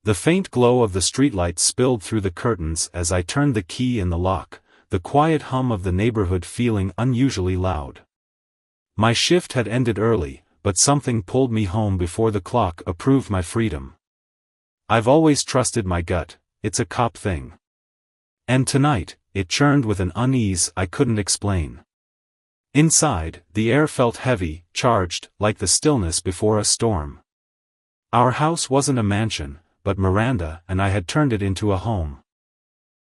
The faint glow of the streetlight spilled through the curtains as I turned the key in the lock, the quiet hum of the neighborhood feeling unusually loud. My shift had ended early, but something pulled me home before the clock approved my freedom. I've always trusted my gut, it's a cop thing. And tonight, it churned with an unease I couldn't explain. Inside, the air felt heavy, charged, like the stillness before a storm. Our house wasn't a mansion, but Miranda and I had turned it into a home.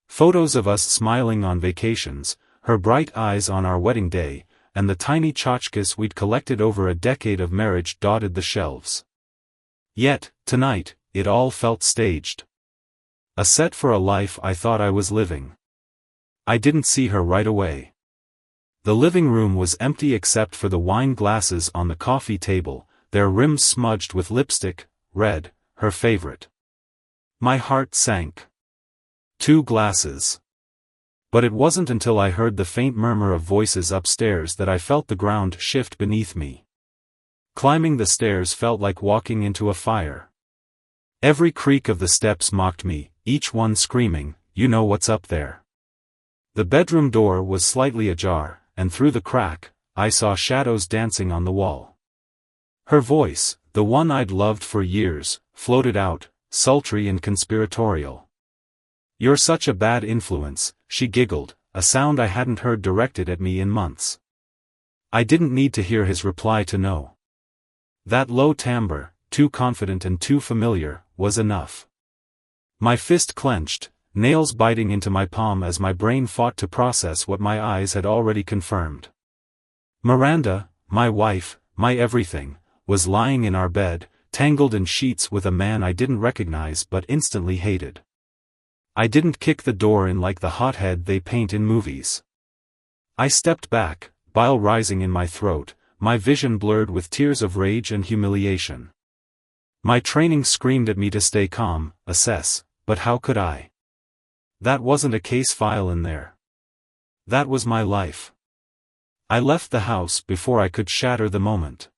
Photos of us smiling on vacations, her bright eyes on our wedding day, and the tiny tchotchkes we'd collected over a decade of marriage dotted the shelves. Yet, tonight, it all felt staged. A set for a life I thought I was living. I didn't see her right away. The living room was empty except for the wine glasses on the coffee table, their rims smudged with lipstick, red, her favorite. My heart sank. 2 glasses. But it wasn't until I heard the faint murmur of voices upstairs that I felt the ground shift beneath me. Climbing the stairs felt like walking into a fire. Every creak of the steps mocked me, each one screaming, "You know what's up there." The bedroom door was slightly ajar, and through the crack, I saw shadows dancing on the wall. Her voice, the one I'd loved for years, floated out, sultry and conspiratorial. "You're such a bad influence," she giggled, a sound I hadn't heard directed at me in months. I didn't need to hear his reply to know. That low timbre, too confident and too familiar, was enough. My fist clenched, nails biting into my palm as my brain fought to process what my eyes had already confirmed. Miranda, my wife, my everything, was lying in our bed, tangled in sheets with a man I didn't recognize but instantly hated. I didn't kick the door in like the hothead they paint in movies. I stepped back, bile rising in my throat, my vision blurred with tears of rage and humiliation. My training screamed at me to stay calm, assess, but how could I? That wasn't a case file in there. That was my life. I left the house before I could shatter the moment.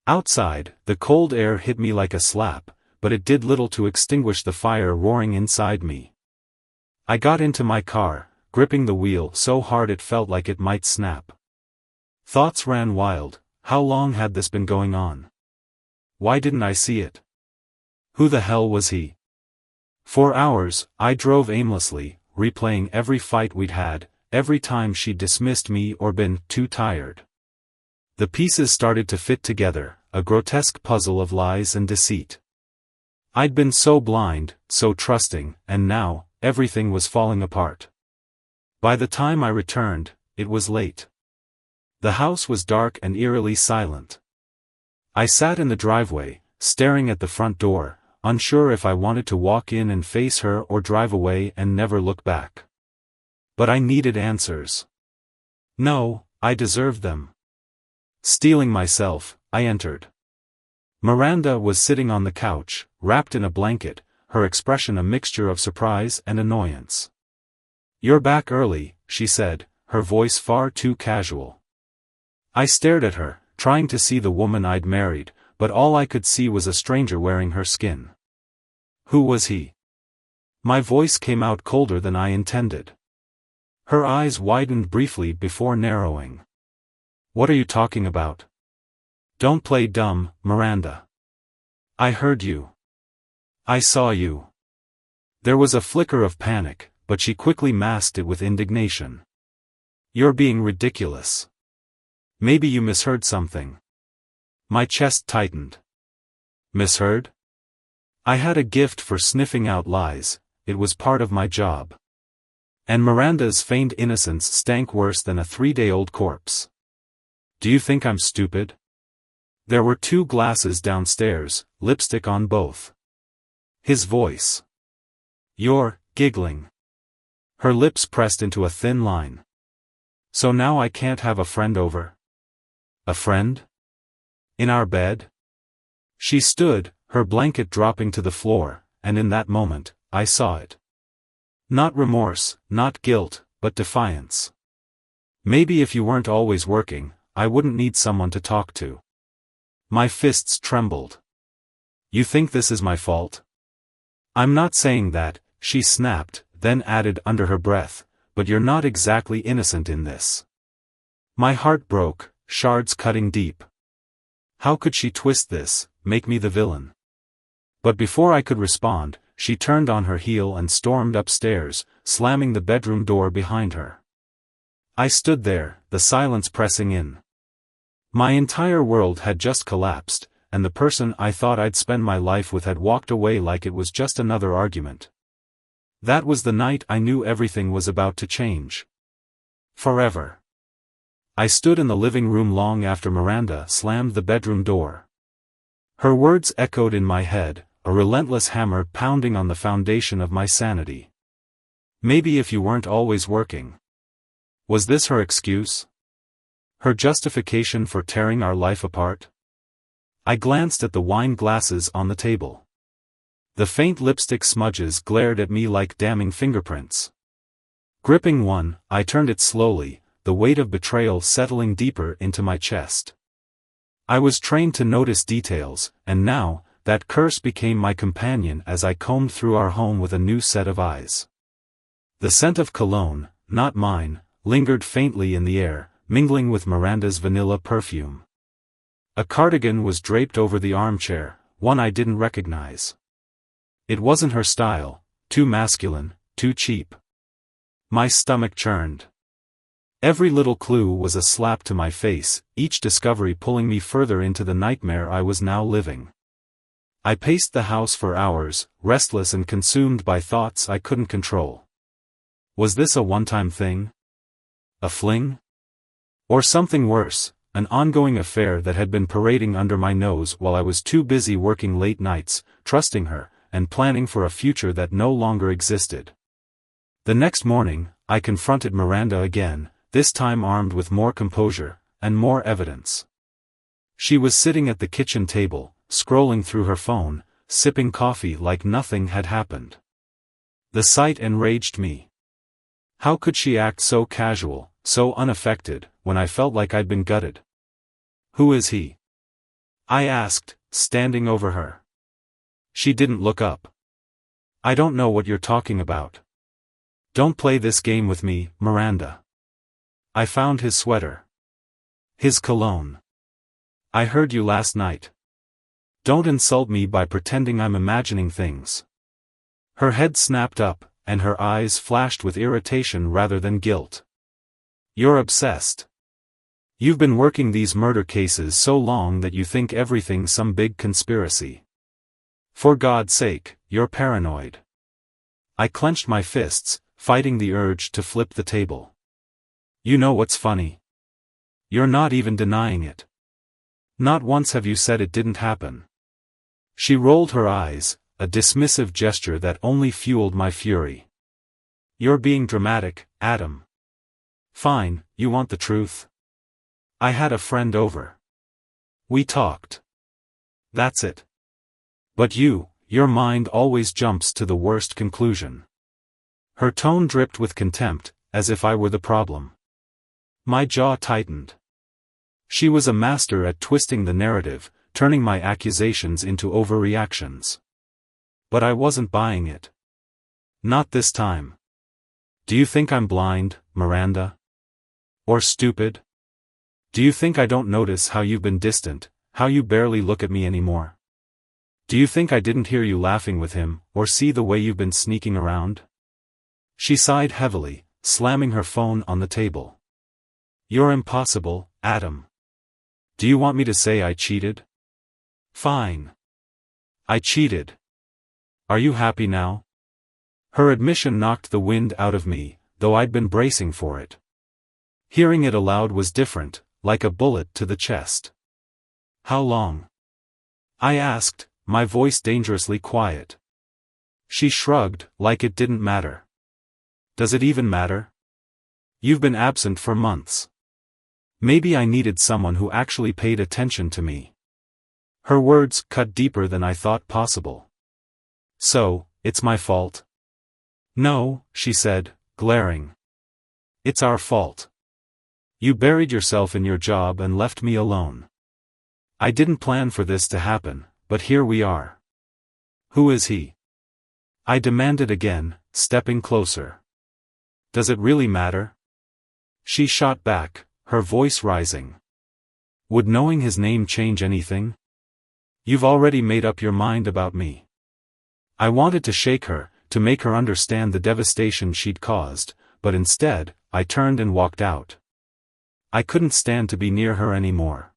Outside, the cold air hit me like a slap, but it did little to extinguish the fire roaring inside me. I got into my car, gripping the wheel so hard it felt like it might snap. Thoughts ran wild. How long had this been going on? Why didn't I see it? Who the hell was he? For hours, I drove aimlessly, replaying every fight we'd had, every time she'd dismissed me or been too tired. The pieces started to fit together, a grotesque puzzle of lies and deceit. I'd been so blind, so trusting, and now, everything was falling apart. By the time I returned, it was late. The house was dark and eerily silent. I sat in the driveway, staring at the front door, unsure if I wanted to walk in and face her or drive away and never look back. But I needed answers. No, I deserved them. Steeling myself, I entered. Miranda was sitting on the couch, wrapped in a blanket, her expression a mixture of surprise and annoyance. "You're back early," she said, her voice far too casual. I stared at her, trying to see the woman I'd married, but all I could see was a stranger wearing her skin. Who was he? My voice came out colder than I intended. Her eyes widened briefly before narrowing. "What are you talking about? Don't play dumb, Miranda. I heard you. I saw you." There was a flicker of panic, but she quickly masked it with indignation. "You're being ridiculous. Maybe you misheard something." My chest tightened. Misheard? I had a gift for sniffing out lies, it was part of my job. And Miranda's feigned innocence stank worse than a 3-day-old corpse. "Do you think I'm stupid?" There were 2 glasses downstairs, lipstick on both. His voice. "You're giggling." Her lips pressed into a thin line. "So now I can't have a friend over?" "A friend? In our bed?" She stood, her blanket dropping to the floor, and in that moment, I saw it. Not remorse, not guilt, but defiance. "Maybe if you weren't always working, I wouldn't need someone to talk to." My fists trembled. "You think this is my fault?" I'm not saying that, she snapped, then added under her breath, but you're not exactly innocent in this. My heart broke, shards cutting deep. How could she twist this, make me the villain? But before I could respond, she turned on her heel and stormed upstairs, slamming the bedroom door behind her. I stood there, the silence pressing in. My entire world had just collapsed, and the person I thought I'd spend my life with had walked away like it was just another argument. That was the night I knew everything was about to change. Forever. I stood in the living room long after Miranda slammed the bedroom door. Her words echoed in my head, a relentless hammer pounding on the foundation of my sanity. Maybe if you weren't always working. Was this her excuse? Her justification for tearing our life apart? I glanced at the wine glasses on the table. The faint lipstick smudges glared at me like damning fingerprints. Gripping one, I turned it slowly, the weight of betrayal settling deeper into my chest. I was trained to notice details, and now, that curse became my companion as I combed through our home with a new set of eyes. The scent of cologne, not mine, lingered faintly in the air, mingling with Miranda's vanilla perfume. A cardigan was draped over the armchair, one I didn't recognize. It wasn't her style, too masculine, too cheap. My stomach churned. Every little clue was a slap to my face, each discovery pulling me further into the nightmare I was now living. I paced the house for hours, restless and consumed by thoughts I couldn't control. Was this a one-time thing? A fling? Or something worse, an ongoing affair that had been parading under my nose while I was too busy working late nights, trusting her, and planning for a future that no longer existed. The next morning, I confronted Miranda again, this time armed with more composure, and more evidence. She was sitting at the kitchen table, scrolling through her phone, sipping coffee like nothing had happened. The sight enraged me. How could she act so casual, so unaffected, when I felt like I'd been gutted? Who is he? I asked, standing over her. She didn't look up. I don't know what you're talking about. Don't play this game with me, Miranda. I found his sweater. His cologne. I heard you last night. Don't insult me by pretending I'm imagining things. Her head snapped up, and her eyes flashed with irritation rather than guilt. You're obsessed. You've been working these murder cases so long that you think everything's some big conspiracy. For God's sake, you're paranoid. I clenched my fists, fighting the urge to flip the table. You know what's funny? You're not even denying it. Not once have you said it didn't happen. She rolled her eyes, a dismissive gesture that only fueled my fury. You're being dramatic, Adam. Fine, you want the truth? I had a friend over. We talked. That's it. But your mind always jumps to the worst conclusion. Her tone dripped with contempt, as if I were the problem. My jaw tightened. She was a master at twisting the narrative, turning my accusations into overreactions. But I wasn't buying it. Not this time. Do you think I'm blind, Miranda? Or stupid? Do you think I don't notice how you've been distant, how you barely look at me anymore? Do you think I didn't hear you laughing with him, or see the way you've been sneaking around? She sighed heavily, slamming her phone on the table. You're impossible, Adam. Do you want me to say I cheated? Fine. I cheated. Are you happy now? Her admission knocked the wind out of me, though I'd been bracing for it. Hearing it aloud was different, like a bullet to the chest. How long? I asked, my voice dangerously quiet. She shrugged, like it didn't matter. Does it even matter? You've been absent for months. Maybe I needed someone who actually paid attention to me. Her words cut deeper than I thought possible. So, it's my fault? No, she said, glaring. It's our fault. You buried yourself in your job and left me alone. I didn't plan for this to happen, but here we are. Who is he? I demanded again, stepping closer. Does it really matter? She shot back, her voice rising. Would knowing his name change anything? You've already made up your mind about me. I wanted to shake her, to make her understand the devastation she'd caused, but instead, I turned and walked out. I couldn't stand to be near her anymore.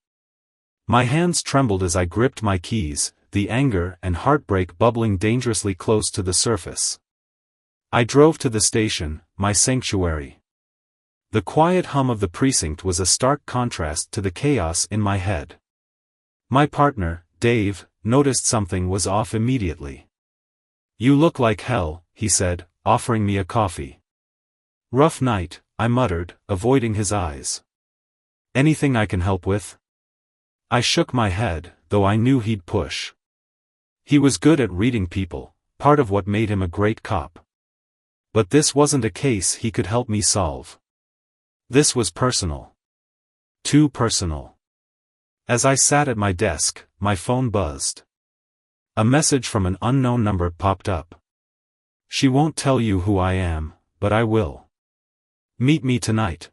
My hands trembled as I gripped my keys, the anger and heartbreak bubbling dangerously close to the surface. I drove to the station, my sanctuary. The quiet hum of the precinct was a stark contrast to the chaos in my head. My partner, Dave, noticed something was off immediately. "You look like hell," he said, offering me a coffee. "Rough night," I muttered, avoiding his eyes. "Anything I can help with?" I shook my head, though I knew he'd push. He was good at reading people, part of what made him a great cop. But this wasn't a case he could help me solve. This was personal. Too personal. As I sat at my desk, my phone buzzed. A message from an unknown number popped up. "She won't tell you who I am, but I will. Meet me tonight.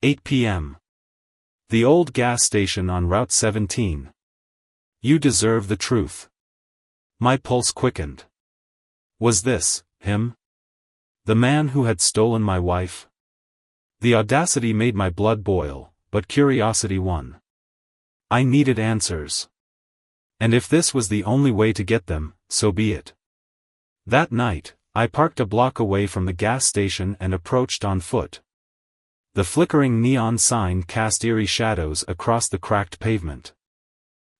8 p.m. The old gas station on Route 17. You deserve the truth." My pulse quickened. Was this him? The man who had stolen my wife? The audacity made my blood boil, but curiosity won. I needed answers. And if this was the only way to get them, so be it. That night, I parked a block away from the gas station and approached on foot. The flickering neon sign cast eerie shadows across the cracked pavement.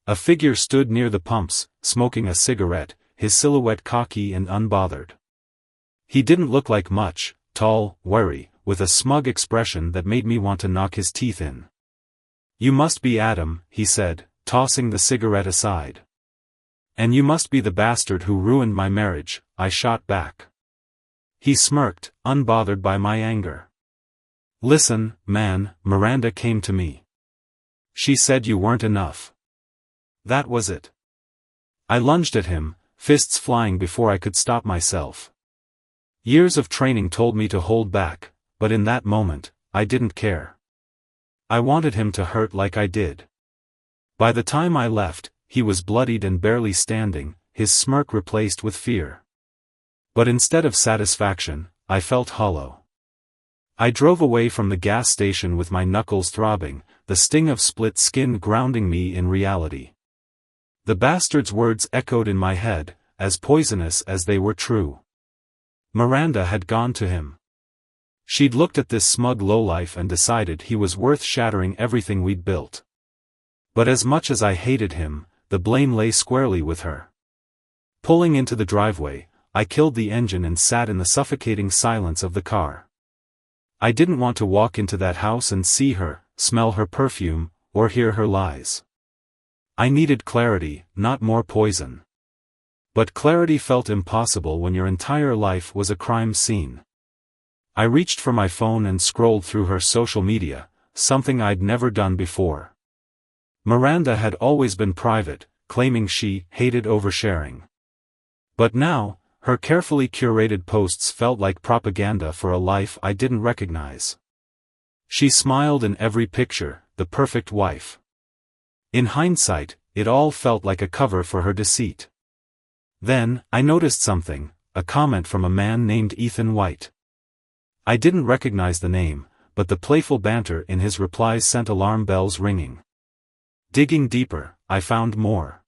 A figure stood near the pumps, smoking a cigarette, his silhouette cocky and unbothered. He didn't look like much, tall, wary, with a smug expression that made me want to knock his teeth in. "You must be Adam," he said, tossing the cigarette aside. "And you must be the bastard who ruined my marriage," I shot back. He smirked, unbothered by my anger. "Listen, man," Miranda came to me. "She said you weren't enough." That was it. I lunged at him, fists flying before I could stop myself. Years of training told me to hold back, but in that moment, I didn't care. I wanted him to hurt like I did. By the time I left, he was bloodied and barely standing, his smirk replaced with fear. But instead of satisfaction, I felt hollow. I drove away from the gas station with my knuckles throbbing, the sting of split skin grounding me in reality. The bastard's words echoed in my head, as poisonous as they were true. Miranda had gone to him. She'd looked at this smug lowlife and decided he was worth shattering everything we'd built. But as much as I hated him, the blame lay squarely with her. Pulling into the driveway, I killed the engine and sat in the suffocating silence of the car. I didn't want to walk into that house and see her, smell her perfume, or hear her lies. I needed clarity, not more poison. But clarity felt impossible when your entire life was a crime scene. I reached for my phone and scrolled through her social media, something I'd never done before. Miranda had always been private, claiming she hated oversharing. But now, her carefully curated posts felt like propaganda for a life I didn't recognize. She smiled in every picture, the perfect wife. In hindsight, it all felt like a cover for her deceit. Then, I noticed something, a comment from a man named Ethan White. I didn't recognize the name, but the playful banter in his replies sent alarm bells ringing. Digging deeper, I found more.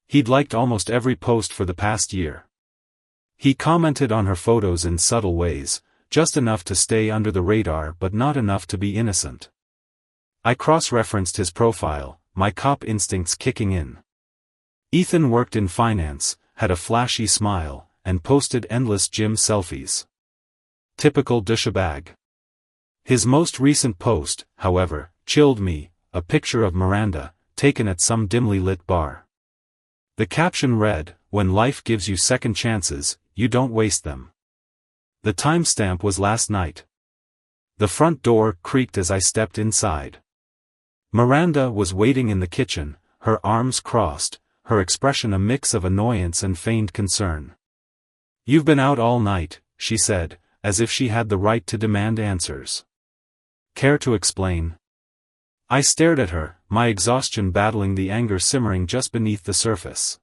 He'd liked almost every post for the past year. He commented on her photos in subtle ways, just enough to stay under the radar but not enough to be innocent. I cross-referenced his profile, my cop instincts kicking in. Ethan worked in finance, had a flashy smile, and posted endless gym selfies. Typical douchebag. His most recent post, however, chilled me, a picture of Miranda, taken at some dimly lit bar. The caption read, "When life gives you second chances, you don't waste them." The timestamp was last night. The front door creaked as I stepped inside. Miranda was waiting in the kitchen, her arms crossed, her expression a mix of annoyance and feigned concern. You've been out all night, she said, as if she had the right to demand answers. Care to explain? I stared at her, my exhaustion battling the anger simmering just beneath the surface.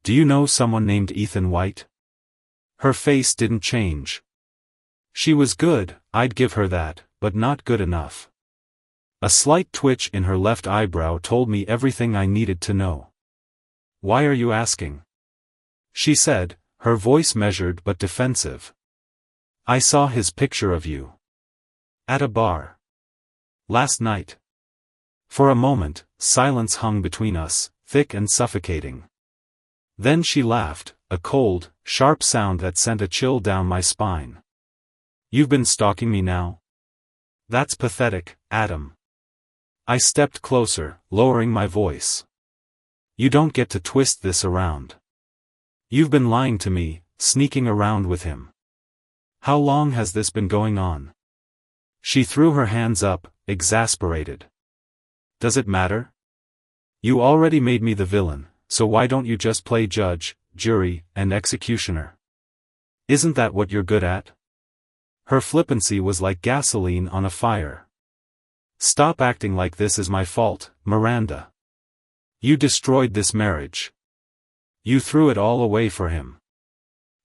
Do you know someone named Ethan White? Her face didn't change. She was good, I'd give her that, but not good enough. A slight twitch in her left eyebrow told me everything I needed to know. Why are you asking? She said, her voice measured but defensive. I saw his picture of you. At a bar. Last night. For a moment, silence hung between us, thick and suffocating. Then she laughed, a cold, sharp sound that sent a chill down my spine. You've been stalking me now? That's pathetic, Adam. I stepped closer, lowering my voice. You don't get to twist this around. You've been lying to me, sneaking around with him. How long has this been going on? She threw her hands up, exasperated. Does it matter? You already made me the villain, so why don't you just play judge, jury, and executioner? Isn't that what you're good at? Her flippancy was like gasoline on a fire. Stop acting like this is my fault, Miranda. You destroyed this marriage. You threw it all away for him.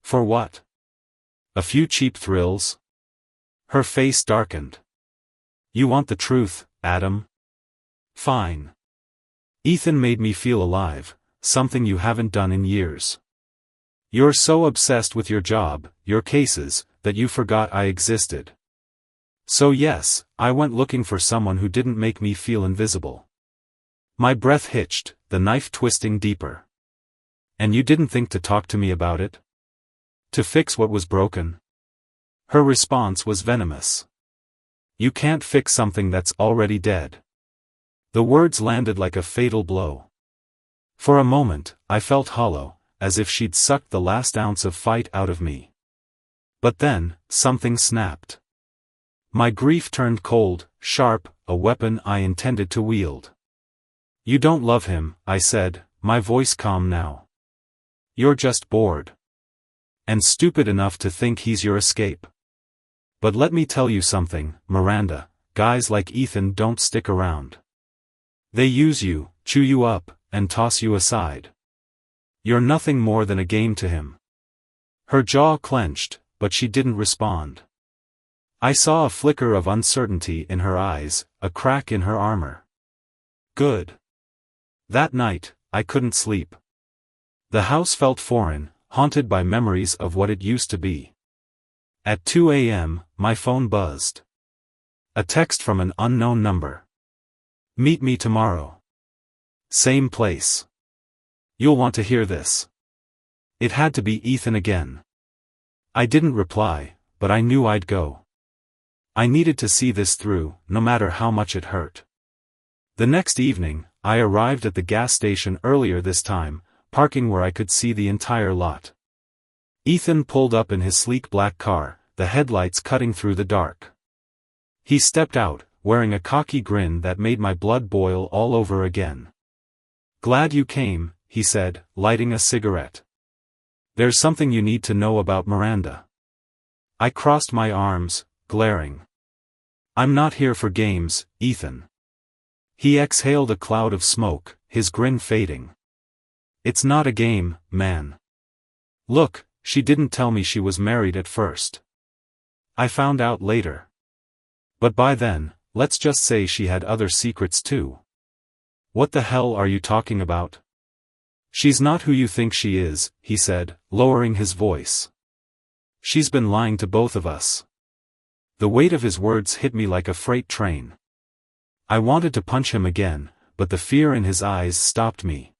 For what? A few cheap thrills? Her face darkened. You want the truth, Adam? Fine. Ethan made me feel alive, something you haven't done in years. You're so obsessed with your job, your cases, that you forgot I existed. So yes, I went looking for someone who didn't make me feel invisible. My breath hitched, the knife twisting deeper. And you didn't think to talk to me about it? To fix what was broken? Her response was venomous. You can't fix something that's already dead. The words landed like a fatal blow. For a moment, I felt hollow, as if she'd sucked the last ounce of fight out of me. But then, something snapped. My grief turned cold, sharp, a weapon I intended to wield. You don't love him, I said, my voice calm now. You're just bored. And stupid enough to think he's your escape. But let me tell you something, Miranda, guys like Ethan don't stick around. They use you, chew you up, and toss you aside. You're nothing more than a game to him. Her jaw clenched, but she didn't respond. I saw a flicker of uncertainty in her eyes, a crack in her armor. Good. That night, I couldn't sleep. The house felt foreign, haunted by memories of what it used to be. At 2 a.m., my phone buzzed. A text from an unknown number. Meet me tomorrow. Same place. You'll want to hear this. It had to be Ethan again. I didn't reply, but I knew I'd go. I needed to see this through, no matter how much it hurt. The next evening, I arrived at the gas station earlier this time, parking where I could see the entire lot. Ethan pulled up in his sleek black car, the headlights cutting through the dark. He stepped out, wearing a cocky grin that made my blood boil all over again. Glad you came, he said, lighting a cigarette. There's something you need to know about Miranda. I crossed my arms, glaring. I'm not here for games, Ethan. He exhaled a cloud of smoke, his grin fading. It's not a game, man. Look, she didn't tell me she was married at first. I found out later. But by then, let's just say she had other secrets too. What the hell are you talking about? She's not who you think she is, he said, lowering his voice. She's been lying to both of us. The weight of his words hit me like a freight train. I wanted to punch him again, but the fear in his eyes stopped me.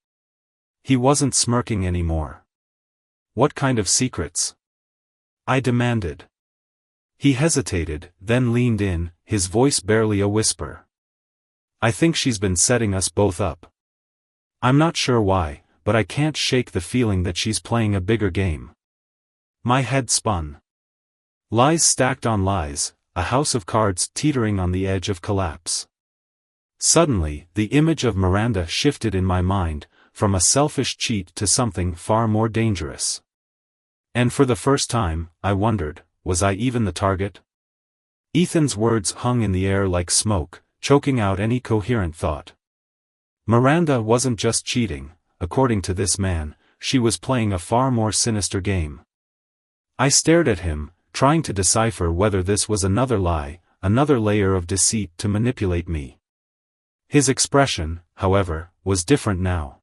He wasn't smirking anymore. What kind of secrets? I demanded. He hesitated, then leaned in, his voice barely a whisper. I think she's been setting us both up. I'm not sure why, but I can't shake the feeling that she's playing a bigger game. My head spun. Lies stacked on lies, a house of cards teetering on the edge of collapse. Suddenly, the image of Miranda shifted in my mind, from a selfish cheat to something far more dangerous. And for the first time, I wondered, was I even the target? Ethan's words hung in the air like smoke, choking out any coherent thought. Miranda wasn't just cheating, according to this man, she was playing a far more sinister game. I stared at him, trying to decipher whether this was another lie, another layer of deceit to manipulate me. His expression, however, was different now.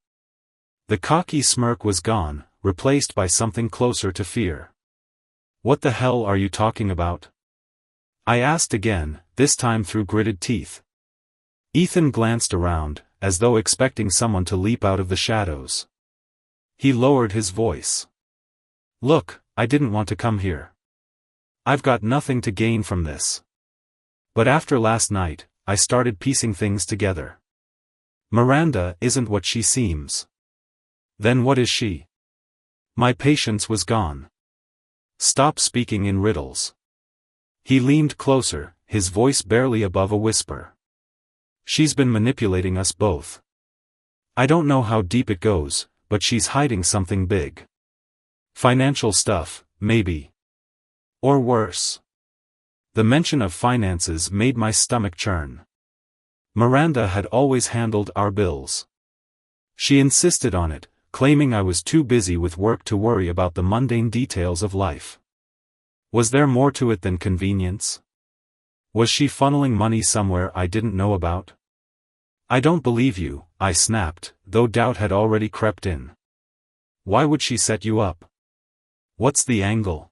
The cocky smirk was gone, replaced by something closer to fear. "What the hell are you talking about?" I asked again, this time through gritted teeth. Ethan glanced around, as though expecting someone to leap out of the shadows. He lowered his voice. "Look, I didn't want to come here. I've got nothing to gain from this. But after last night, I started piecing things together. Miranda isn't what she seems. Then what is she?" My patience was gone. "Stop speaking in riddles." He leaned closer, his voice barely above a whisper. "She's been manipulating us both. I don't know how deep it goes, but she's hiding something big. Financial stuff, maybe. Or worse." The mention of finances made my stomach churn. Miranda had always handled our bills. She insisted on it, claiming I was too busy with work to worry about the mundane details of life. Was there more to it than convenience? Was she funneling money somewhere I didn't know about? "I don't believe you," I snapped, though doubt had already crept in. "Why would she set you up? What's the angle?"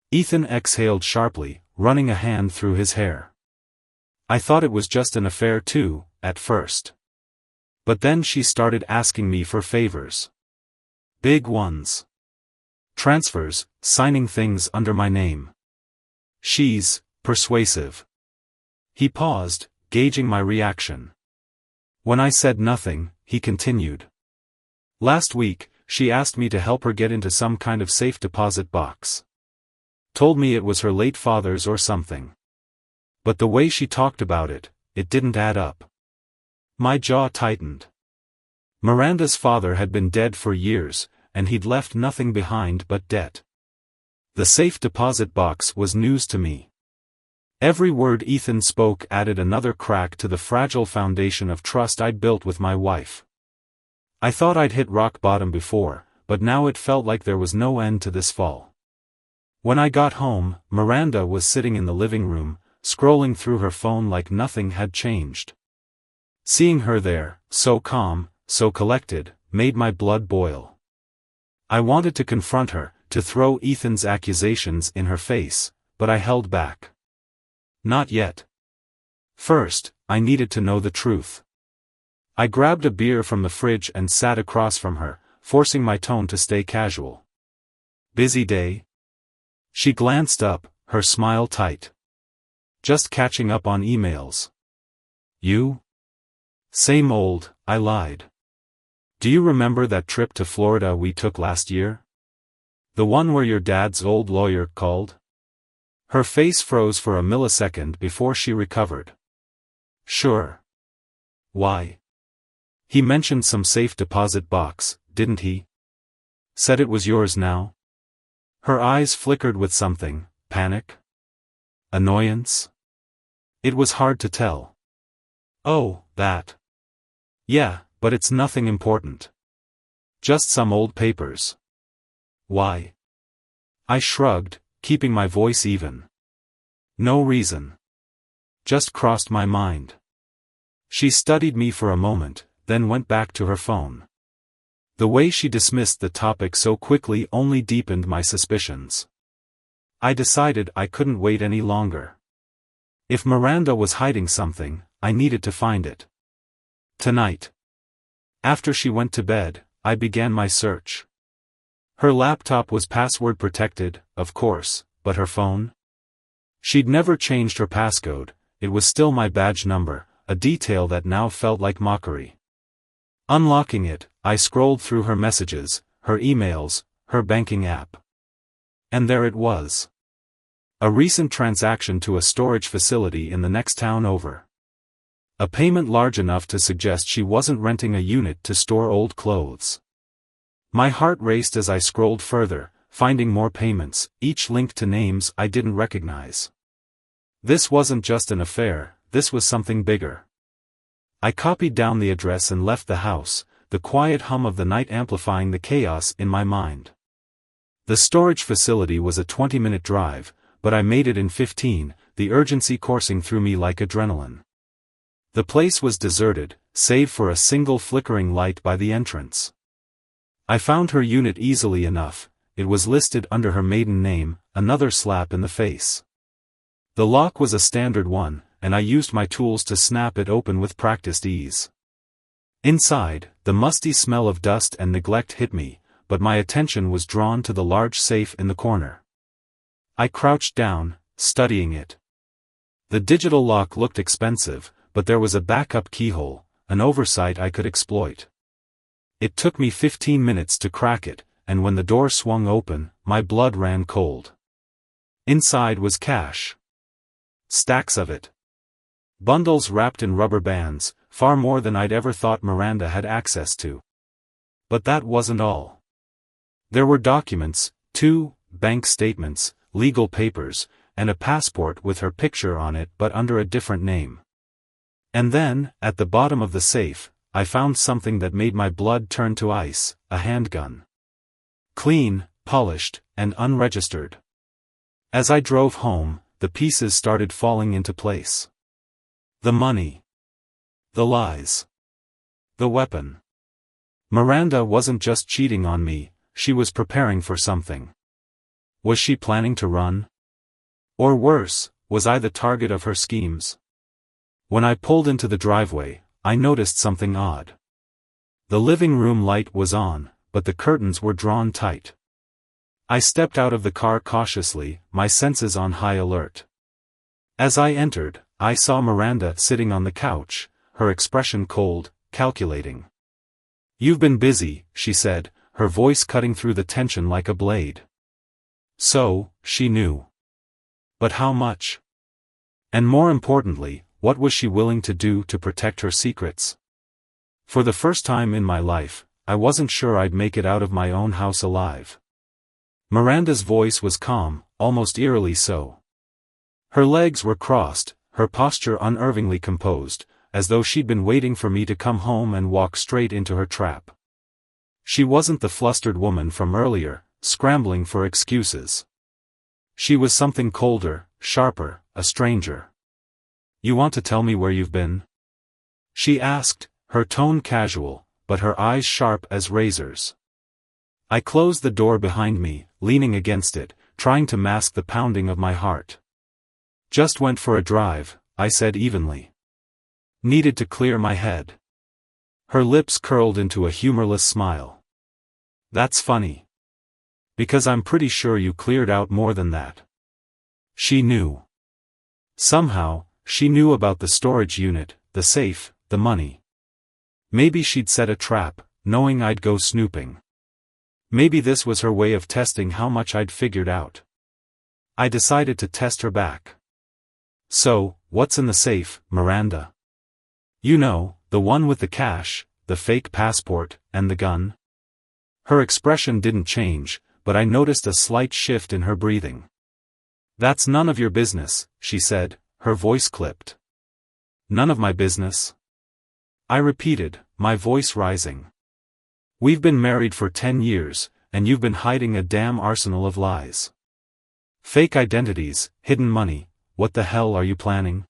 Ethan exhaled sharply, running a hand through his hair. "I thought it was just an affair too, at first. But then she started asking me for favors. Big ones. Transfers, signing things under my name. She's persuasive." He paused, gauging my reaction. When I said nothing, he continued. "Last week, she asked me to help her get into some kind of safe deposit box. Told me it was her late father's or something. But the way she talked about it, it didn't add up." My jaw tightened. Miranda's father had been dead for years, and he'd left nothing behind but debt. The safe deposit box was news to me. Every word Ethan spoke added another crack to the fragile foundation of trust I'd built with my wife. I thought I'd hit rock bottom before, but now it felt like there was no end to this fall. When I got home, Miranda was sitting in the living room, scrolling through her phone like nothing had changed. Seeing her there, so calm, so collected, made my blood boil. I wanted to confront her, to throw Ethan's accusations in her face, but I held back. Not yet. First, I needed to know the truth. I grabbed a beer from the fridge and sat across from her, forcing my tone to stay casual. "Busy day?" She glanced up, her smile tight. "Just catching up on emails." "You?" "Same old," I lied. "Do you remember that trip to Florida we took last year? The one where your dad's old lawyer called?" Her face froze for a millisecond before she recovered. "Sure. Why?" "He mentioned some safe deposit box, didn't he? Said it was yours now?" Her eyes flickered with something, panic? Annoyance? It was hard to tell. "Oh, that. Yeah, but it's nothing important. Just some old papers." "Why?" I shrugged, keeping my voice even. "No reason. Just crossed my mind." She studied me for a moment, then went back to her phone. The way she dismissed the topic so quickly only deepened my suspicions. I decided I couldn't wait any longer. If Miranda was hiding something, I needed to find it. Tonight. After she went to bed, I began my search. Her laptop was password protected, of course, but her phone? She'd never changed her passcode, it was still my badge number, a detail that now felt like mockery. Unlocking it, I scrolled through her messages, her emails, her banking app. And there it was. A recent transaction to a storage facility in the next town over. A payment large enough to suggest she wasn't renting a unit to store old clothes. My heart raced as I scrolled further, finding more payments, each linked to names I didn't recognize. This wasn't just an affair, this was something bigger. I copied down the address and left the house, the quiet hum of the night amplifying the chaos in my mind. The storage facility was a 20-minute drive, but I made it in 15, the urgency coursing through me like adrenaline. The place was deserted, save for a single flickering light by the entrance. I found her unit easily enough. It was listed under her maiden name, another slap in the face. The lock was a standard one, and I used my tools to snap it open with practiced ease. Inside, the musty smell of dust and neglect hit me, but my attention was drawn to the large safe in the corner. I crouched down, studying it. The digital lock looked expensive, but there was a backup keyhole, an oversight I could exploit. It took me 15 minutes to crack it, and when the door swung open, my blood ran cold. Inside was cash. Stacks of it. Bundles wrapped in rubber bands, far more than I'd ever thought Miranda had access to. But that wasn't all. There were documents, 2 bank statements, legal papers, and a passport with her picture on it but under a different name. And then, at the bottom of the safe, I found something that made my blood turn to ice, a handgun. Clean, polished, and unregistered. As I drove home, the pieces started falling into place. The money. The lies. The weapon. Miranda wasn't just cheating on me, she was preparing for something. Was she planning to run? Or worse, was I the target of her schemes? When I pulled into the driveway, I noticed something odd. The living room light was on, but the curtains were drawn tight. I stepped out of the car cautiously, my senses on high alert. As I entered, I saw Miranda sitting on the couch, her expression cold, calculating. "You've been busy," she said, her voice cutting through the tension like a blade. So, she knew. But how much? And more importantly, what was she willing to do to protect her secrets? For the first time in my life, I wasn't sure I'd make it out of my own house alive. Miranda's voice was calm, almost eerily so. Her legs were crossed, her posture unervingly composed, as though she'd been waiting for me to come home and walk straight into her trap. She wasn't the flustered woman from earlier, scrambling for excuses. She was something colder, sharper, a stranger. "You want to tell me where you've been?" she asked, her tone casual, but her eyes sharp as razors. I closed the door behind me, leaning against it, trying to mask the pounding of my heart. "Just went for a drive," I said evenly. "Needed to clear my head." Her lips curled into a humorless smile. "That's funny. Because I'm pretty sure you cleared out more than that." She knew. Somehow, she knew about the storage unit, the safe, the money. Maybe she'd set a trap, knowing I'd go snooping. Maybe this was her way of testing how much I'd figured out. I decided to test her back. "So, what's in the safe, Miranda?" "You know, the one with the cash, the fake passport, and the gun." Her expression didn't change, but I noticed a slight shift in her breathing. "That's none of your business," she said, her voice clipped. "None of my business?" I repeated, my voice rising. "We've been married for 10 years, and you've been hiding a damn arsenal of lies. Fake identities, hidden money, what the hell are you planning?"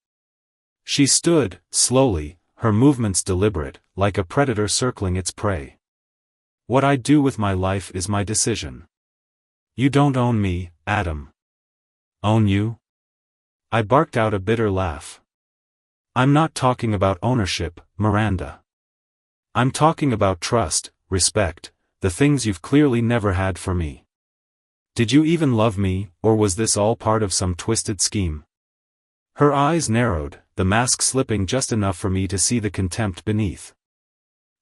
She stood, slowly, her movements deliberate, like a predator circling its prey. "What I do with my life is my decision. You don't own me, Adam." "Own you?" I barked out a bitter laugh. "I'm not talking about ownership, Miranda. I'm talking about trust, respect, the things you've clearly never had for me. Did you even love me, or was this all part of some twisted scheme?" Her eyes narrowed, the mask slipping just enough for me to see the contempt beneath.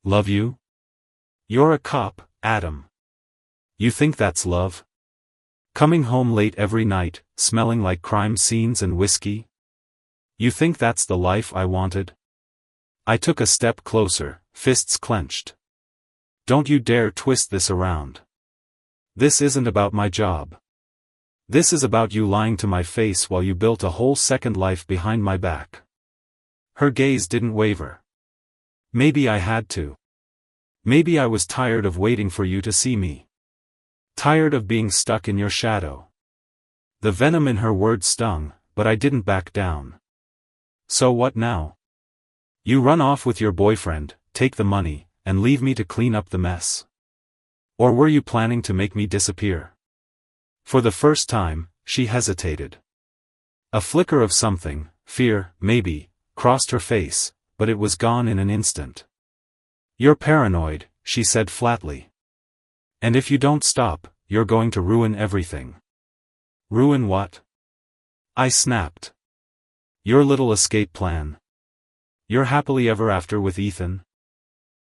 "Love you? You're a cop, Adam. You think that's love? Coming home late every night, smelling like crime scenes and whiskey? You think that's the life I wanted?" I took a step closer, fists clenched. "Don't you dare twist this around. This isn't about my job. This is about you lying to my face while you built a whole second life behind my back. Her gaze didn't waver. Maybe I had to. Maybe I was tired of waiting for you to see me. Tired of being stuck in your shadow. The venom in her words stung, but I didn't back down. So what now? You run off with your boyfriend, take the money, and leave me to clean up the mess. Or were you planning to make me disappear? For the first time, she hesitated. A flicker of something, fear, maybe, crossed her face, but it was gone in an instant. You're paranoid, she said flatly. And if you don't stop, you're going to ruin everything. Ruin what? I snapped. Your little escape plan. Your happily ever after with Ethan?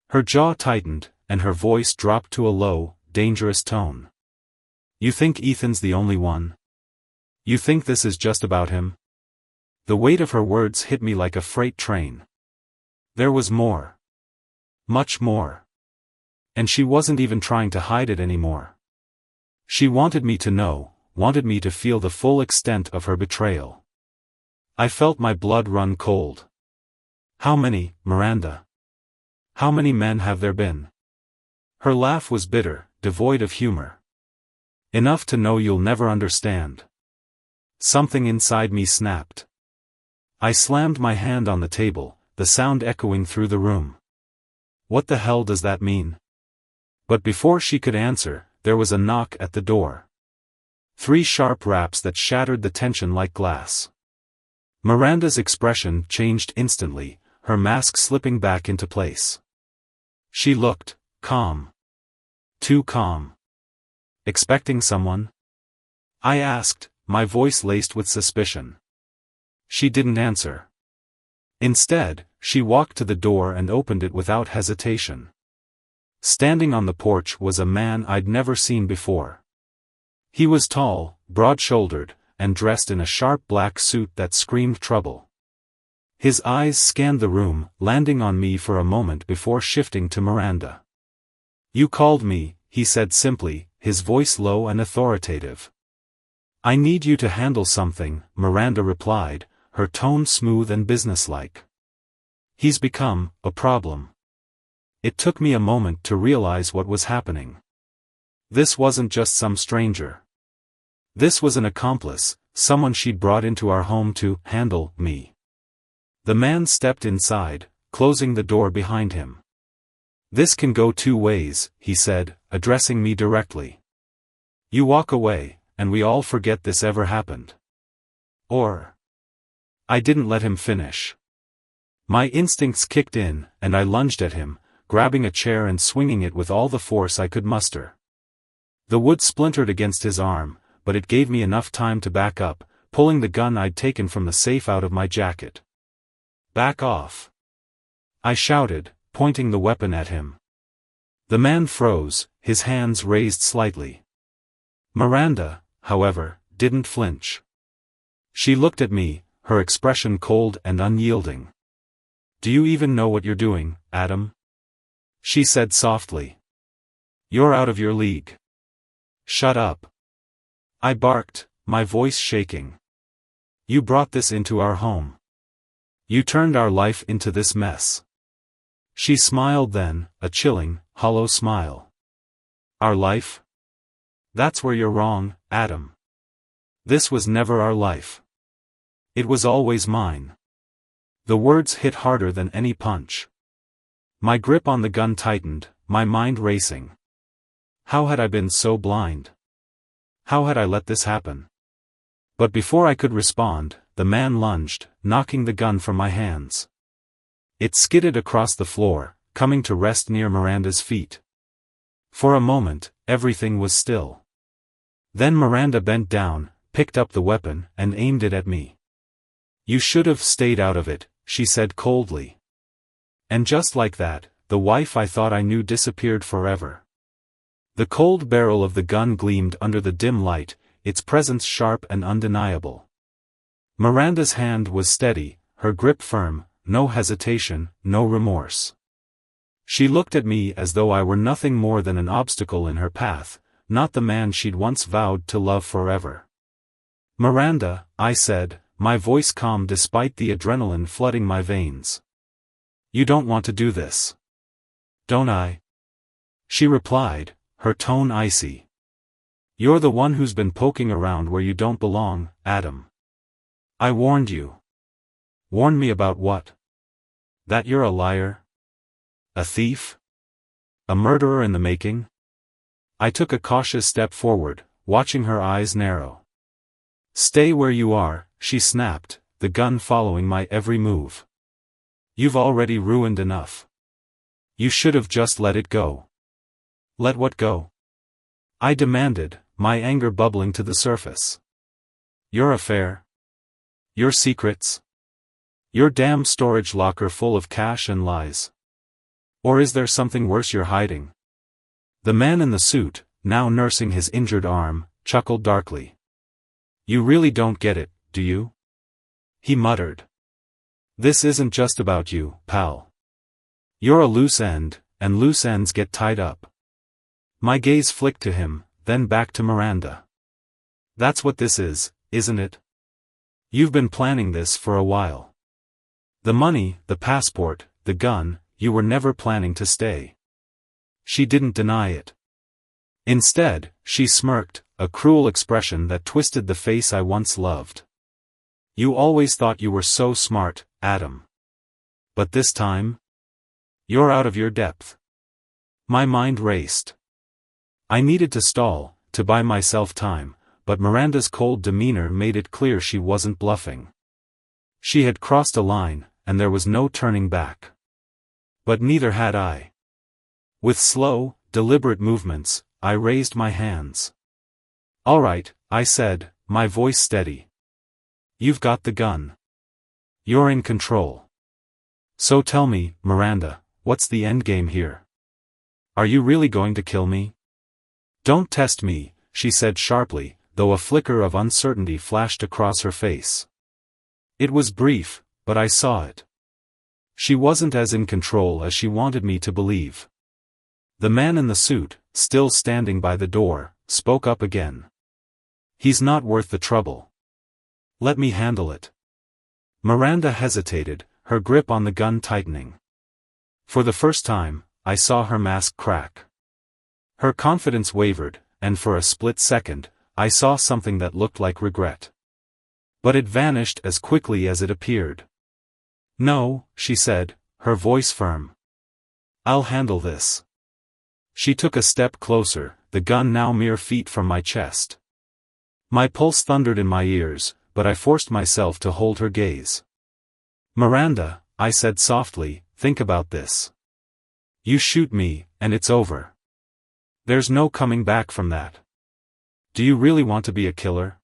Her jaw tightened, and her voice dropped to a low, dangerous tone. You think Ethan's the only one? You think this is just about him? The weight of her words hit me like a freight train. There was more. Much more. And she wasn't even trying to hide it anymore. She wanted me to know, wanted me to feel the full extent of her betrayal. I felt my blood run cold. How many, Miranda? How many men have there been? Her laugh was bitter, devoid of humor. Enough to know you'll never understand. Something inside me snapped. I slammed my hand on the table, the sound echoing through the room. What the hell does that mean? But before she could answer, there was a knock at the door. 3 sharp raps that shattered the tension like glass. Miranda's expression changed instantly, her mask slipping back into place. She looked calm. Too calm. Expecting someone? I asked, my voice laced with suspicion. She didn't answer. Instead, she walked to the door and opened it without hesitation. Standing on the porch was a man I'd never seen before. He was tall, broad-shouldered, and dressed in a sharp black suit that screamed trouble. His eyes scanned the room, landing on me for a moment before shifting to Miranda. You called me, he said simply, his voice low and authoritative. I need you to handle something, Miranda replied, her tone smooth and businesslike. He's become a problem. It took me a moment to realize what was happening. This wasn't just some stranger. This was an accomplice, someone she'd brought into our home to handle me. The man stepped inside, closing the door behind him. This can go 2 ways, he said, addressing me directly. You walk away, and we all forget this ever happened. Or. I didn't let him finish. My instincts kicked in, and I lunged at him, grabbing a chair and swinging it with all the force I could muster. The wood splintered against his arm, but it gave me enough time to back up, pulling the gun I'd taken from the safe out of my jacket. Back off! I shouted, pointing the weapon at him. The man froze, his hands raised slightly. Miranda, however, didn't flinch. She looked at me, her expression cold and unyielding. Do you even know what you're doing, Adam? She said softly. You're out of your league. Shut up. I barked, my voice shaking. You brought this into our home. You turned our life into this mess. She smiled then, a chilling, hollow smile. Our life? That's where you're wrong, Adam. This was never our life. It was always mine. The words hit harder than any punch. My grip on the gun tightened, my mind racing. How had I been so blind? How had I let this happen? But before I could respond, the man lunged, knocking the gun from my hands. It skidded across the floor, coming to rest near Miranda's feet. For a moment, everything was still. Then Miranda bent down, picked up the weapon, and aimed it at me. You should have stayed out of it, she said coldly. And just like that, the wife I thought I knew disappeared forever. The cold barrel of the gun gleamed under the dim light, its presence sharp and undeniable. Miranda's hand was steady, her grip firm, no hesitation, no remorse. She looked at me as though I were nothing more than an obstacle in her path, not the man she'd once vowed to love forever. "Miranda," I said, my voice calm despite the adrenaline flooding my veins. "You don't want to do this. Don't I?" She replied, her tone icy. "You're the one who's been poking around where you don't belong, Adam. I warned you." "Warned me about what? That you're a liar? A thief? A murderer in the making?" I took a cautious step forward, watching her eyes narrow. "Stay where you are," she snapped, the gun following my every move. "You've already ruined enough. You should have just let it go." "Let what go?" I demanded, my anger bubbling to the surface. "Your affair? Your secrets? Your damn storage locker full of cash and lies? Or is there something worse you're hiding?" The man in the suit, now nursing his injured arm, chuckled darkly. "You really don't get it, do you?" he muttered. "This isn't just about you, pal. You're a loose end, and loose ends get tied up." My gaze flicked to him, then back to Miranda. "That's what this is, isn't it? You've been planning this for a while. The money, the passport, the gun, you were never planning to stay." She didn't deny it. Instead, she smirked, a cruel expression that twisted the face I once loved. "You always thought you were so smart, Adam. But this time? You're out of your depth." My mind raced. I needed to stall, to buy myself time, but Miranda's cold demeanor made it clear she wasn't bluffing. She had crossed a line, and there was no turning back. But neither had I. With slow, deliberate movements, I raised my hands. "All right," I said, my voice steady. "You've got the gun. You're in control. So tell me, Miranda, what's the endgame here? Are you really going to kill me?" "Don't test me," she said sharply, though a flicker of uncertainty flashed across her face. It was brief, but I saw it. She wasn't as in control as she wanted me to believe. The man in the suit, still standing by the door, spoke up again. "He's not worth the trouble. Let me handle it." Miranda hesitated, her grip on the gun tightening. For the first time, I saw her mask crack. Her confidence wavered, and for a split second, I saw something that looked like regret. But it vanished as quickly as it appeared. "No," she said, her voice firm. "I'll handle this." She took a step closer, the gun now mere feet from my chest. My pulse thundered in my ears, but I forced myself to hold her gaze. "Miranda," I said softly, "think about this. You shoot me, and it's over. There's no coming back from that. Do you really want to be a killer?"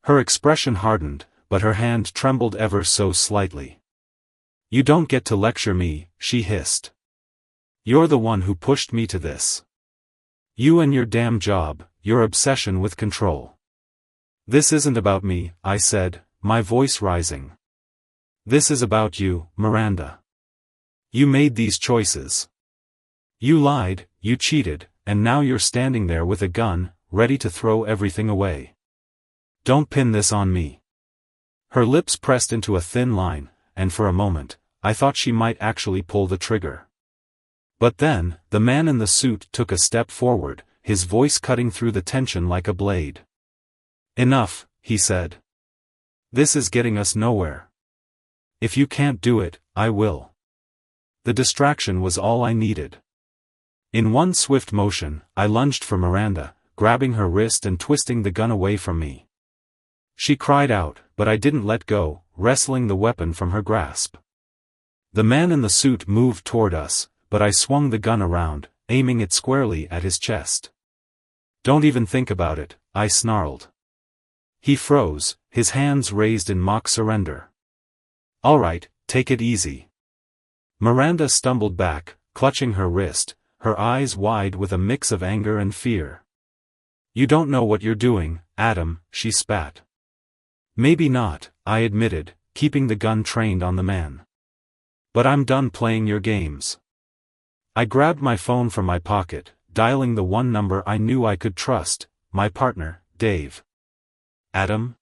Her expression hardened, but her hand trembled ever so slightly. "You don't get to lecture me," she hissed. "You're the one who pushed me to this. You and your damn job, your obsession with control." "This isn't about me," I said, my voice rising. "This is about you, Miranda. You made these choices. You lied, you cheated, and now you're standing there with a gun, ready to throw everything away. Don't pin this on me." Her lips pressed into a thin line, and for a moment, I thought she might actually pull the trigger. But then, the man in the suit took a step forward, his voice cutting through the tension like a blade. "Enough," he said. "This is getting us nowhere. If you can't do it, I will." The distraction was all I needed. In one swift motion, I lunged for Miranda, grabbing her wrist and twisting the gun away from me. She cried out, but I didn't let go, wrestling the weapon from her grasp. The man in the suit moved toward us, but I swung the gun around, aiming it squarely at his chest. "Don't even think about it," I snarled. He froze, his hands raised in mock surrender. "All right, take it easy." Miranda stumbled back, clutching her wrist, her eyes wide with a mix of anger and fear. "You don't know what you're doing, Adam," she spat. "Maybe not," I admitted, keeping the gun trained on the man. "But I'm done playing your games." I grabbed my phone from my pocket, dialing the one number I knew I could trust, my partner, Dave. "Adam?"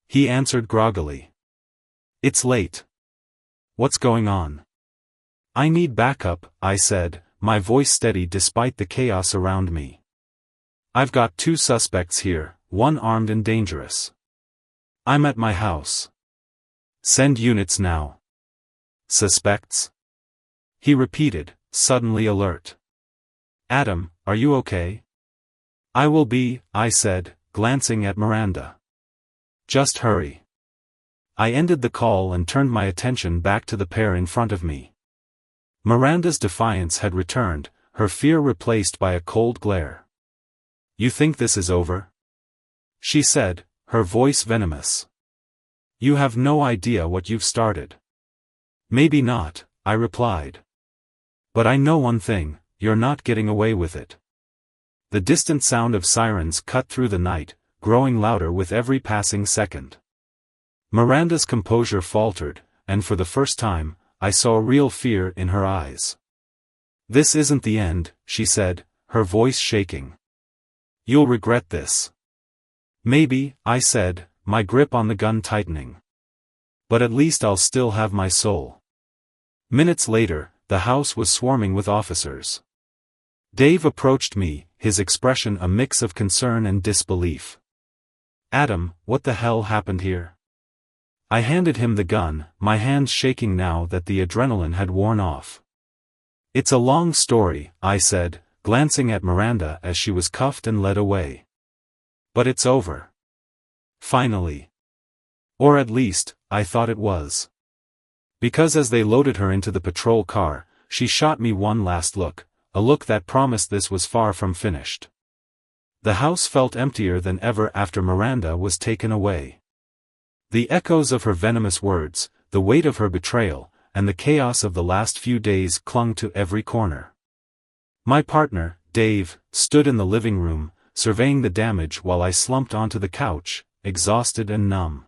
He answered groggily. "It's late. What's going on?" "I need backup," I said, my voice steady despite the chaos around me. "I've got 2 suspects here, one armed and dangerous. I'm at my house. Send units now." "Suspects?" he repeated, suddenly alert. "Adam, are you okay?" "I will be," I said, glancing at Miranda. "Just hurry." I ended the call and turned my attention back to the pair in front of me. Miranda's defiance had returned, her fear replaced by a cold glare. "You think this is over?" she said, her voice venomous. "You have no idea what you've started." "Maybe not," I replied. "But I know one thing, you're not getting away with it." The distant sound of sirens cut through the night, growing louder with every passing second. Miranda's composure faltered, and for the first time, I saw real fear in her eyes. "This isn't the end," she said, her voice shaking. "You'll regret this." "Maybe," I said, my grip on the gun tightening. "But at least I'll still have my soul." Minutes later, the house was swarming with officers. Dave approached me, his expression a mix of concern and disbelief. "Adam, what the hell happened here?" I handed him the gun, my hands shaking now that the adrenaline had worn off. "It's a long story," I said, glancing at Miranda as she was cuffed and led away. "But it's over. Finally. Or at least, I thought it was." Because as they loaded her into the patrol car, she shot me one last look, a look that promised this was far from finished. The house felt emptier than ever after Miranda was taken away. The echoes of her venomous words, the weight of her betrayal, and the chaos of the last few days clung to every corner. My partner, Dave, stood in the living room, surveying the damage while I slumped onto the couch, exhausted and numb.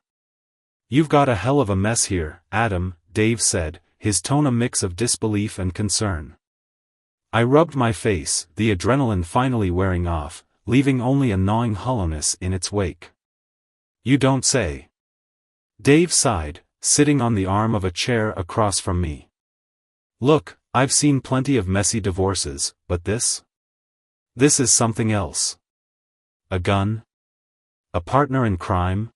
"You've got a hell of a mess here, Adam," Dave said, his tone a mix of disbelief and concern. I rubbed my face, the adrenaline finally wearing off, leaving only a gnawing hollowness in its wake. "You don't say." Dave sighed, sitting on the arm of a chair across from me. "Look, I've seen plenty of messy divorces, but this? This is something else. A gun? A partner in crime?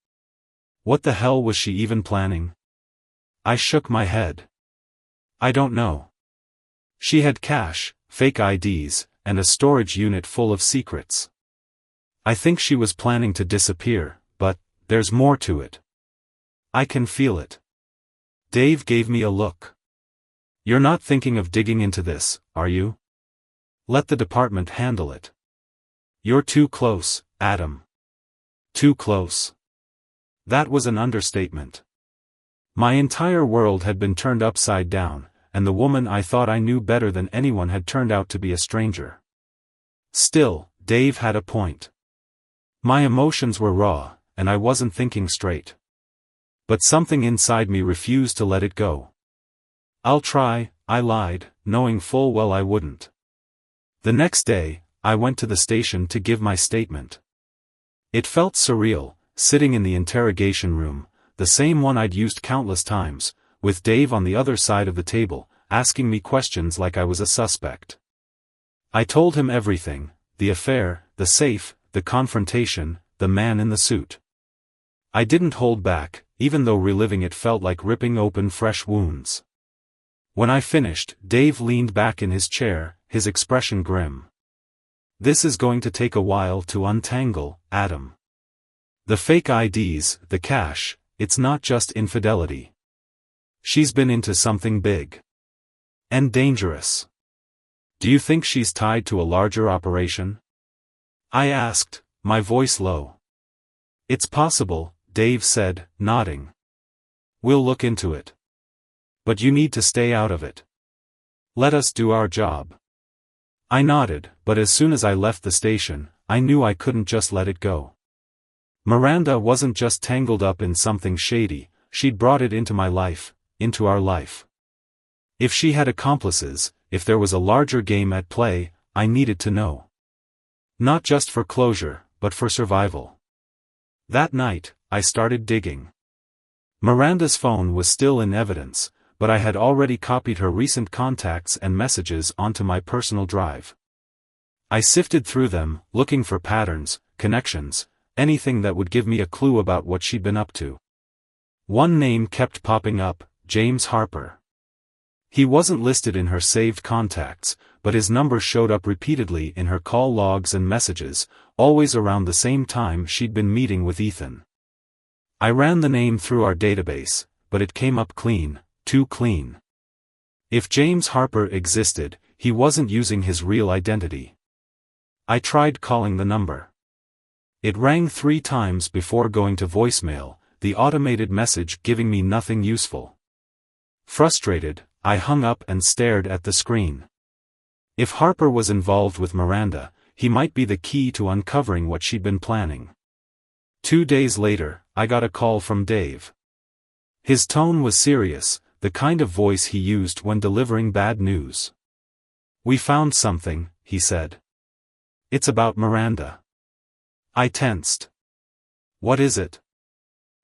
What the hell was she even planning?" I shook my head. "I don't know. She had cash, fake IDs, and a storage unit full of secrets. I think she was planning to disappear, but there's more to it. I can feel it." Dave gave me a look. "You're not thinking of digging into this, are you? Let the department handle it." "You're too close, Adam." "Too close." That was an understatement. My entire world had been turned upside down, and the woman I thought I knew better than anyone had turned out to be a stranger. Still, Dave had a point. My emotions were raw, and I wasn't thinking straight. But something inside me refused to let it go. "I'll try," I lied, knowing full well I wouldn't. The next day, I went to the station to give my statement. It felt surreal, sitting in the interrogation room, the same one I'd used countless times, with Dave on the other side of the table, asking me questions like I was a suspect. I told him everything, the affair, the safe, the confrontation, the man in the suit. I didn't hold back, even though reliving it felt like ripping open fresh wounds. When I finished, Dave leaned back in his chair, his expression grim. "This is going to take a while to untangle, Adam. The fake IDs, the cash, it's not just infidelity. She's been into something big. And dangerous. Do you think she's tied to a larger operation?" I asked, my voice low. "It's possible," Dave said, nodding. "We'll look into it. But you need to stay out of it. Let us do our job." I nodded, but as soon as I left the station, I knew I couldn't just let it go. Miranda wasn't just tangled up in something shady, she'd brought it into my life, into our life. If she had accomplices, if there was a larger game at play, I needed to know. Not just for closure, but for survival. That night, I started digging. Miranda's phone was still in evidence, but I had already copied her recent contacts and messages onto my personal drive. I sifted through them, looking for patterns, connections, anything that would give me a clue about what she'd been up to. One name kept popping up, James Harper. He wasn't listed in her saved contacts, but his number showed up repeatedly in her call logs and messages, always around the same time she'd been meeting with Ethan. I ran the name through our database, but it came up clean, too clean. If James Harper existed, he wasn't using his real identity. I tried calling the number. It rang 3 times before going to voicemail, the automated message giving me nothing useful. Frustrated, I hung up and stared at the screen. If Harper was involved with Miranda, he might be the key to uncovering what she'd been planning. 2 days later, I got a call from Dave. His tone was serious, the kind of voice he used when delivering bad news. "We found something," he said. "It's about Miranda." I tensed. "What is it?"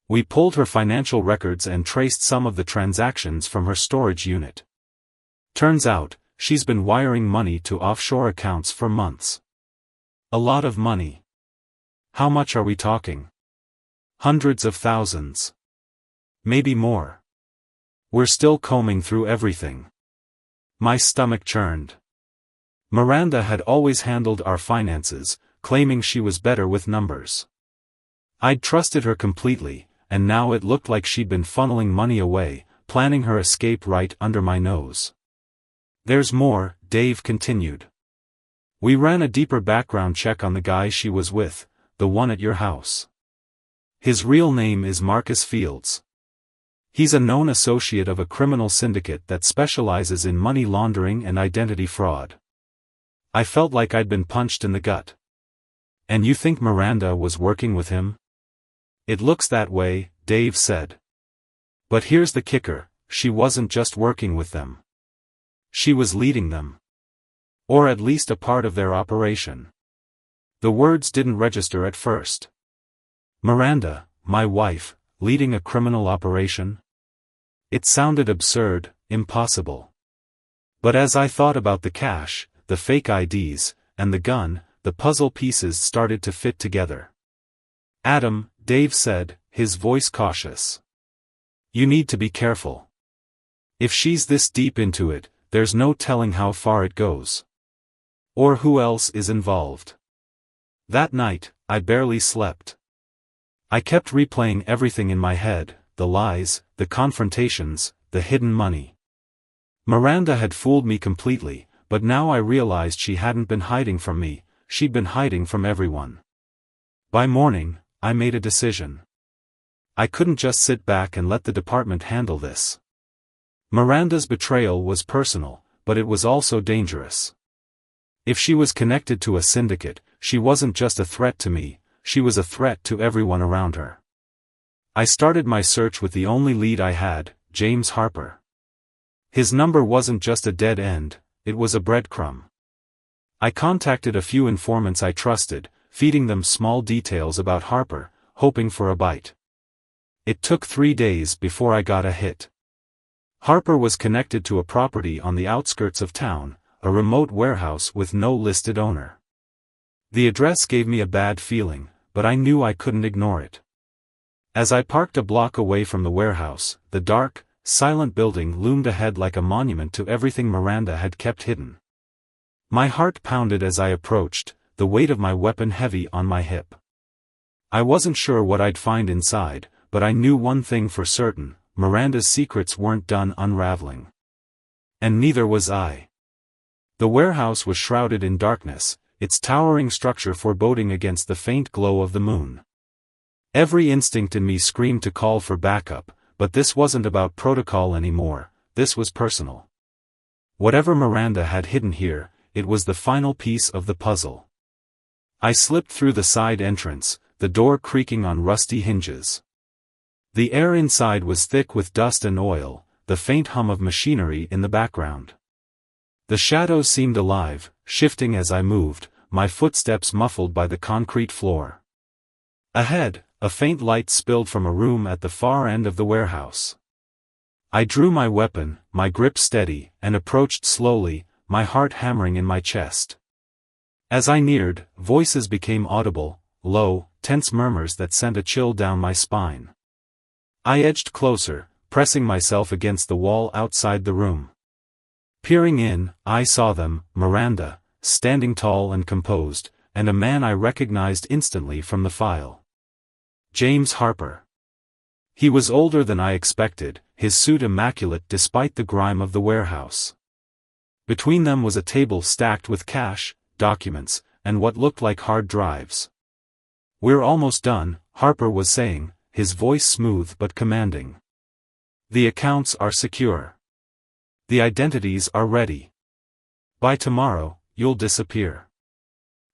"We pulled her financial records and traced some of the transactions from her storage unit. Turns out, she's been wiring money to offshore accounts for months. A lot of money." "How much are we talking?" "Hundreds of thousands. Maybe more. We're still combing through everything." My stomach churned. Miranda had always handled our finances, claiming she was better with numbers. I'd trusted her completely, and now it looked like she'd been funneling money away, planning her escape right under my nose. "There's more," Dave continued. "We ran a deeper background check on the guy she was with, the one at your house. His real name is Marcus Fields. He's a known associate of a criminal syndicate that specializes in money laundering and identity fraud." I felt like I'd been punched in the gut. "And you think Miranda was working with him?" "It looks that way," Dave said. "But here's the kicker, she wasn't just working with them. She was leading them. Or at least a part of their operation." The words didn't register at first. Miranda, my wife, leading a criminal operation? It sounded absurd, impossible. But as I thought about the cash, the fake IDs, and the gun, the puzzle pieces started to fit together. "Adam," Dave said, his voice cautious. "You need to be careful. If she's this deep into it, there's no telling how far it goes. Or who else is involved." That night, I barely slept. I kept replaying everything in my head, the lies, the confrontations, the hidden money. Miranda had fooled me completely, but now I realized she hadn't been hiding from me, she'd been hiding from everyone. By morning, I made a decision. I couldn't just sit back and let the department handle this. Miranda's betrayal was personal, but it was also dangerous. If she was connected to a syndicate, she wasn't just a threat to me, she was a threat to everyone around her. I started my search with the only lead I had, James Harper. His number wasn't just a dead end, it was a breadcrumb. I contacted a few informants I trusted, feeding them small details about Harper, hoping for a bite. It took 3 days before I got a hit. Harper was connected to a property on the outskirts of town, a remote warehouse with no listed owner. The address gave me a bad feeling, but I knew I couldn't ignore it. As I parked a block away from the warehouse, the dark, silent building loomed ahead like a monument to everything Miranda had kept hidden. My heart pounded as I approached, the weight of my weapon heavy on my hip. I wasn't sure what I'd find inside, but I knew one thing for certain, Miranda's secrets weren't done unraveling. And neither was I. The warehouse was shrouded in darkness, its towering structure foreboding against the faint glow of the moon. Every instinct in me screamed to call for backup, but this wasn't about protocol anymore, this was personal. Whatever Miranda had hidden here, it was the final piece of the puzzle. I slipped through the side entrance, the door creaking on rusty hinges. The air inside was thick with dust and oil, the faint hum of machinery in the background. The shadows seemed alive, shifting as I moved, my footsteps muffled by the concrete floor. Ahead, a faint light spilled from a room at the far end of the warehouse. I drew my weapon, my grip steady, and approached slowly, my heart hammering in my chest. As I neared, voices became audible, low, tense murmurs that sent a chill down my spine. I edged closer, pressing myself against the wall outside the room. Peering in, I saw them, Miranda, standing tall and composed, and a man I recognized instantly from the file. James Harper. He was older than I expected, his suit immaculate despite the grime of the warehouse. Between them was a table stacked with cash, documents, and what looked like hard drives. "We're almost done," Harper was saying, his voice smooth but commanding. "The accounts are secure. The identities are ready. By tomorrow, you'll disappear."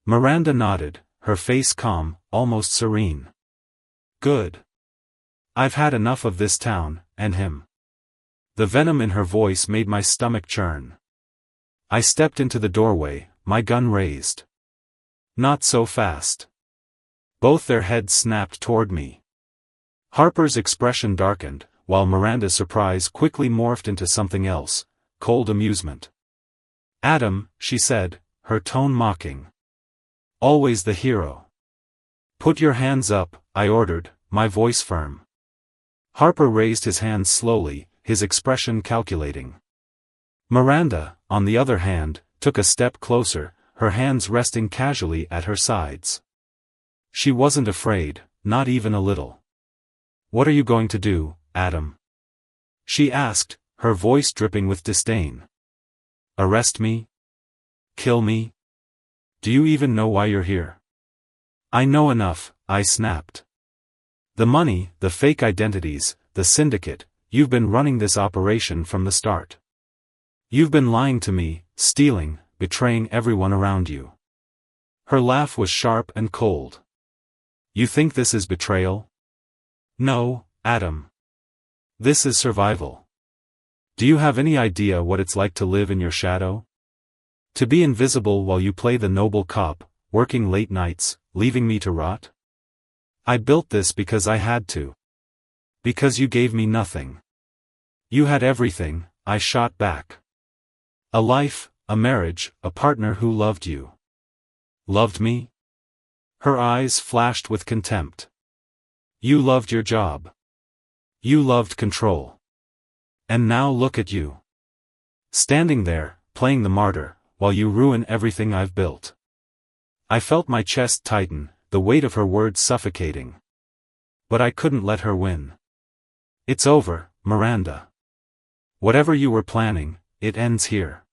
Miranda nodded, her face calm, almost serene. "Good. I've had enough of this town, and him." The venom in her voice made my stomach churn. I stepped into the doorway, my gun raised. "Not so fast." Both their heads snapped toward me. Harper's expression darkened, while Miranda's surprise quickly morphed into something else, cold amusement. "Adam," she said, her tone mocking. "Always the hero." "Put your hands up," I ordered, my voice firm. Harper raised his hands slowly, his expression calculating. Miranda, on the other hand, took a step closer, her hands resting casually at her sides. She wasn't afraid, not even a little. "What are you going to do, Adam?" she asked, her voice dripping with disdain. "Arrest me? Kill me? Do you even know why you're here?" "I know enough," I snapped. "The money, the fake identities, the syndicate, you've been running this operation from the start. You've been lying to me, stealing, betraying everyone around you." Her laugh was sharp and cold. "You think this is betrayal? No, Adam. This is survival. Do you have any idea what it's like to live in your shadow? To be invisible while you play the noble cop, working late nights, leaving me to rot? I built this because I had to. Because you gave me nothing. You had everything," I shot back. "A life, a marriage, a partner who loved you." "Loved me?" Her eyes flashed with contempt. "You loved your job. You loved control. And now look at you. Standing there, playing the martyr, while you ruin everything I've built." I felt my chest tighten, the weight of her words suffocating. But I couldn't let her win. "It's over, Miranda. Whatever you were planning, it ends here."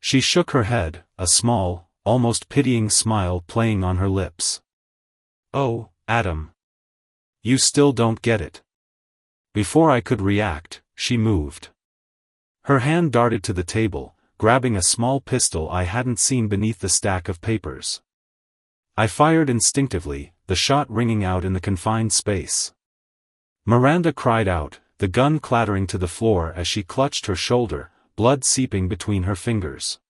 She shook her head, a small, almost pitying smile playing on her lips. "Oh, Adam. You still don't get it." Before I could react, she moved. Her hand darted to the table, grabbing a small pistol I hadn't seen beneath the stack of papers. I fired instinctively, the shot ringing out in the confined space. Miranda cried out, the gun clattering to the floor as she clutched her shoulder, blood seeping between her fingers.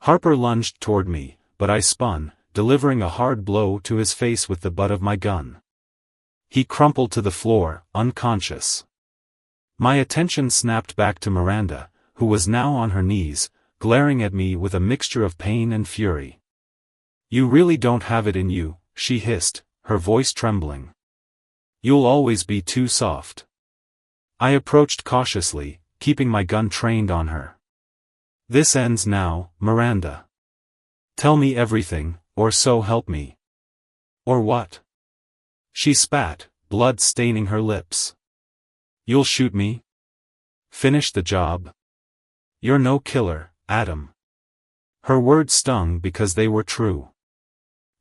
Harper lunged toward me, but I spun, delivering a hard blow to his face with the butt of my gun. He crumpled to the floor, unconscious. My attention snapped back to Miranda, who was now on her knees, glaring at me with a mixture of pain and fury. "You really don't have it in you," she hissed, her voice trembling. "You'll always be too soft." I approached cautiously, keeping my gun trained on her. "This ends now, Miranda. Tell me everything, or so help me." "Or what?" She spat, blood staining her lips. "You'll shoot me? Finish the job? You're no killer, Adam." Her words stung because they were true.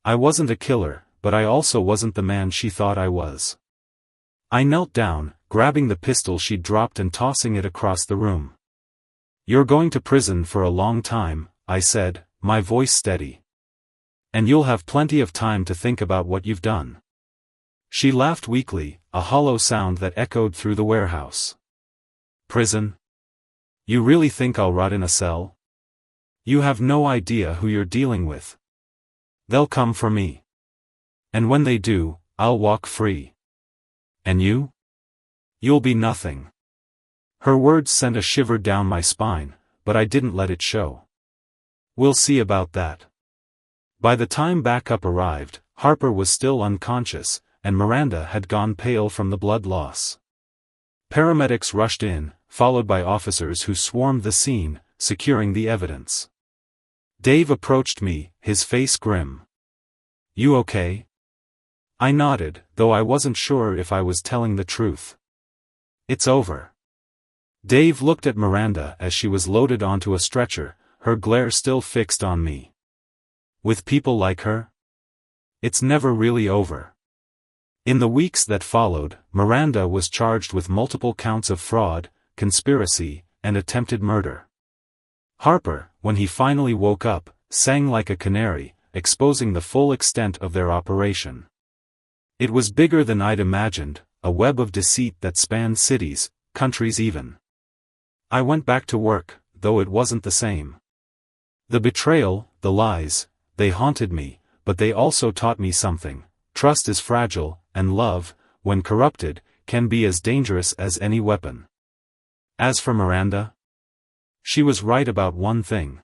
I wasn't a killer, but I also wasn't the man she thought I was. I knelt down, grabbing the pistol she'd dropped and tossing it across the room. "You're going to prison for a long time," I said, my voice steady. "And you'll have plenty of time to think about what you've done." She laughed weakly, a hollow sound that echoed through the warehouse. "Prison? You really think I'll rot in a cell? You have no idea who you're dealing with. They'll come for me. And when they do, I'll walk free. And you? You'll be nothing. Her words sent a shiver down my spine, but I didn't let it show. We'll see about that. By the time backup arrived, Harper was still unconscious, and Miranda had gone pale from the blood loss. Paramedics rushed in, followed by officers who swarmed the scene, securing the evidence. Dave approached me, his face grim. You okay? I nodded, though I wasn't sure if I was telling the truth. It's over. Dave looked at Miranda as she was loaded onto a stretcher, her glare still fixed on me. With people like her? It's never really over. In the weeks that followed, Miranda was charged with multiple counts of fraud, conspiracy, and attempted murder. Harper, when he finally woke up, sang like a canary, exposing the full extent of their operation. It was bigger than I'd imagined, a web of deceit that spanned cities, countries even. I went back to work, though it wasn't the same. The betrayal, the lies, they haunted me, but they also taught me something. Trust is fragile, and love, when corrupted, can be as dangerous as any weapon. As for Miranda, she was right about one thing.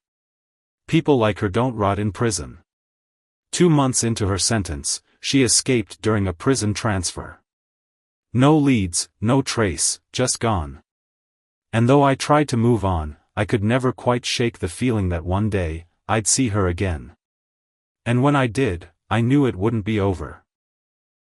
People like her don't rot in prison. 2 months into her sentence, she escaped during a prison transfer. No leads, no trace, just gone. And though I tried to move on, I could never quite shake the feeling that one day, I'd see her again. And when I did, I knew it wouldn't be over.